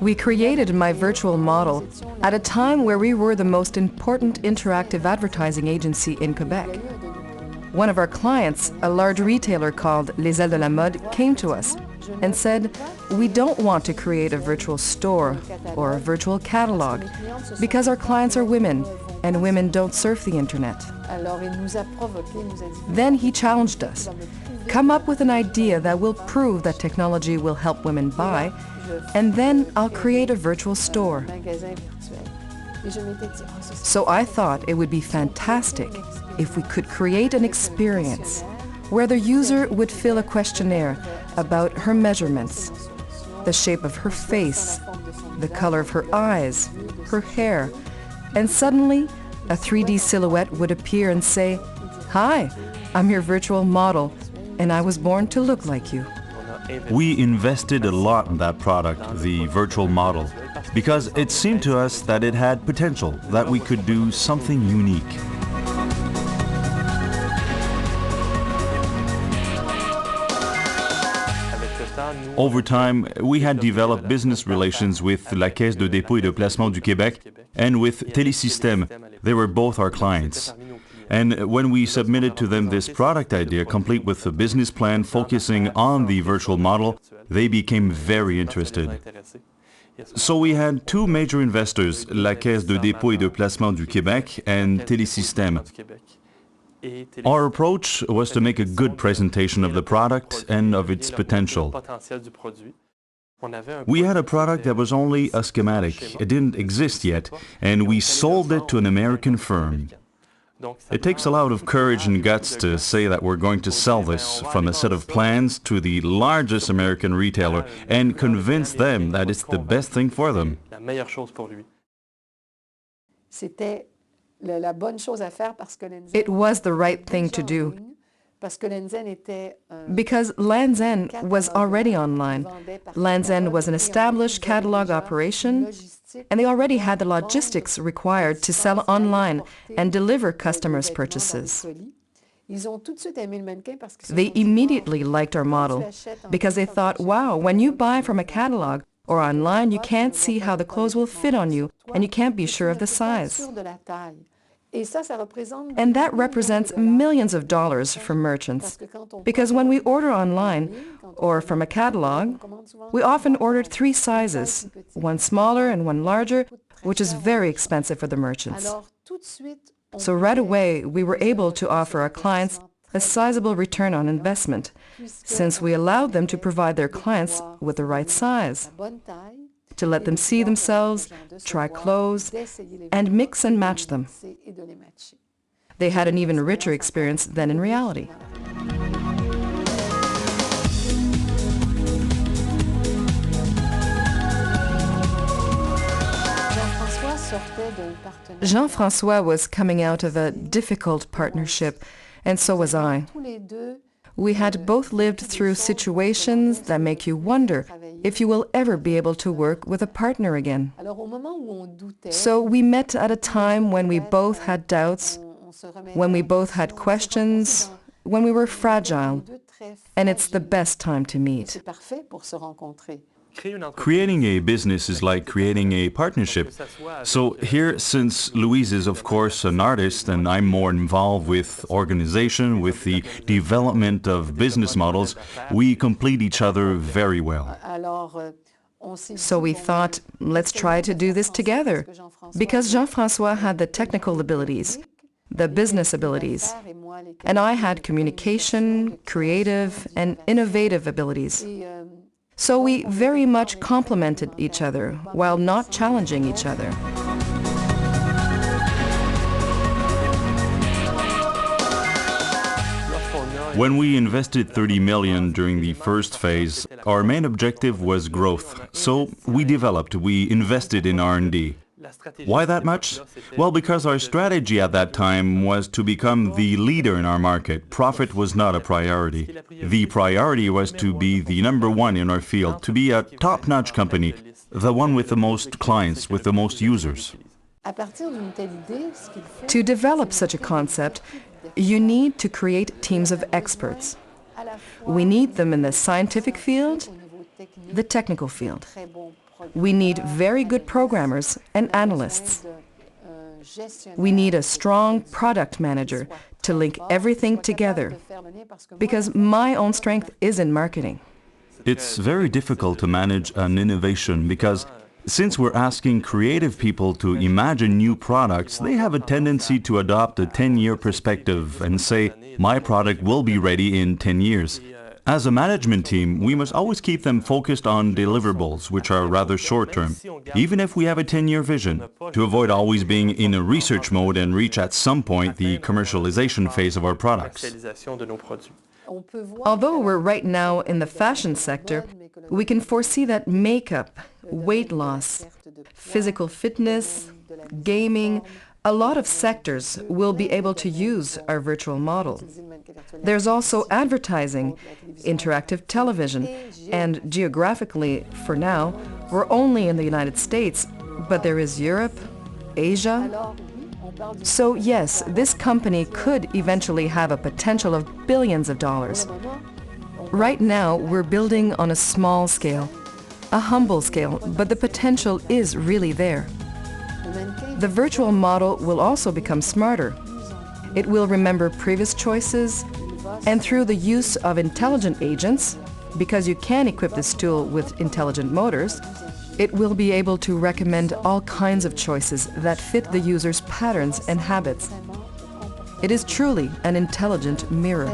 We created My Virtual Model at a time where we were the most important interactive advertising agency in Quebec. One of our clients, a large retailer called Les Ailes de la Mode, came to us and said, "We don't want to create a virtual store or a virtual catalog because our clients are women and women don't surf the internet." Then he challenged us, "Come up with an idea that will prove that technology will help women buy, and then I'll create a virtual store." So I thought it would be fantastic if we could create an experience where the user would fill a questionnaire about her measurements, the shape of her face, the color of her eyes, her hair, and suddenly a 3D silhouette would appear and say, "Hi, I'm your virtual model, and I was born to look like you." We invested a lot in that product, the virtual model, because it seemed to us that it had potential, that we could do something unique. Over time, we had developed business relations with la Caisse de dépôt et de placement du Québec and with Télésystème. They were both our clients. And when we submitted to them this product idea, complete with a business plan focusing on the virtual model, they became very interested. So we had two major investors, la Caisse de dépôt et de placement du Québec and Télésystème. Our approach was to make a good presentation of the product and of its potential. We had a product that was only a schematic. It didn't exist yet, and we sold it to an American firm. It takes a lot of courage and guts to say that we're going to sell this from a set of plans to the largest American retailer and convince them that it's the best thing for them. It was the right thing to do because Lands' End was already online. Lands' End was an established catalog operation, and they already had the logistics required to sell online and deliver customers' purchases. They immediately liked our model because they thought, wow, when you buy from a catalog or online, you can't see how the clothes will fit on you, and you can't be sure of the size. And that represents millions of dollars for merchants, because when we order online or from a catalog, we often ordered 3 sizes, one smaller and one larger, which is very expensive for the merchants. So right away, we were able to offer our clients a sizable return on investment, since we allowed them to provide their clients with the right size, to let them see themselves, try clothes, and mix and match them. They had an even richer experience than in reality. Jean-François was coming out of a difficult partnership, and so was I. We had both lived through situations that make you wonder if you will ever be able to work with a partner again. So we met at a time when we both had doubts, when we both had questions, when we were fragile, and it's the best time to meet. Creating a business is like creating a partnership. So here, since Louise is of course an artist and I'm more involved with organization, with the development of business models, we complete each other very well. So we thought, let's try to do this together, because Jean-François had the technical abilities, the business abilities, and I had communication, creative, and innovative abilities. So we very much complemented each other while not challenging each other. When we invested 30 million during the first phase, our main objective was growth. So we developed, we invested in R&D. Why that much? Well, because our strategy at that time was to become the leader in our market. Profit was not a priority. The priority was to be the number one in our field, to be a top-notch company, the one with the most clients, with the most users. To develop such a concept, you need to create teams of experts. We need them in the scientific field, the technical field. We need very good programmers and analysts. We need a strong product manager to link everything together, because my own strength is in marketing. It's very difficult to manage an innovation because since we're asking creative people to imagine new products, they have a tendency to adopt a 10-year perspective and say, my product will be ready in 10 years. As a management team, we must always keep them focused on deliverables, which are rather short-term, even if we have a 10-year vision, to avoid always being in a research mode and reach at some point the commercialization phase of our products. Although we're right now in the fashion sector, we can foresee that makeup, weight loss, physical fitness, gaming, a lot of sectors will be able to use our virtual model. There's also advertising, interactive television, and geographically, for now, we're only in the United States, but there is Europe, Asia. So yes, this company could eventually have a potential of billions of dollars. Right now, we're building on a small scale, a humble scale, but the potential is really there. The virtual model will also become smarter. It will remember previous choices, and through the use of intelligent agents, because you can equip this tool with intelligent motors, it will be able to recommend all kinds of choices that fit the user's patterns and habits. It is truly an intelligent mirror.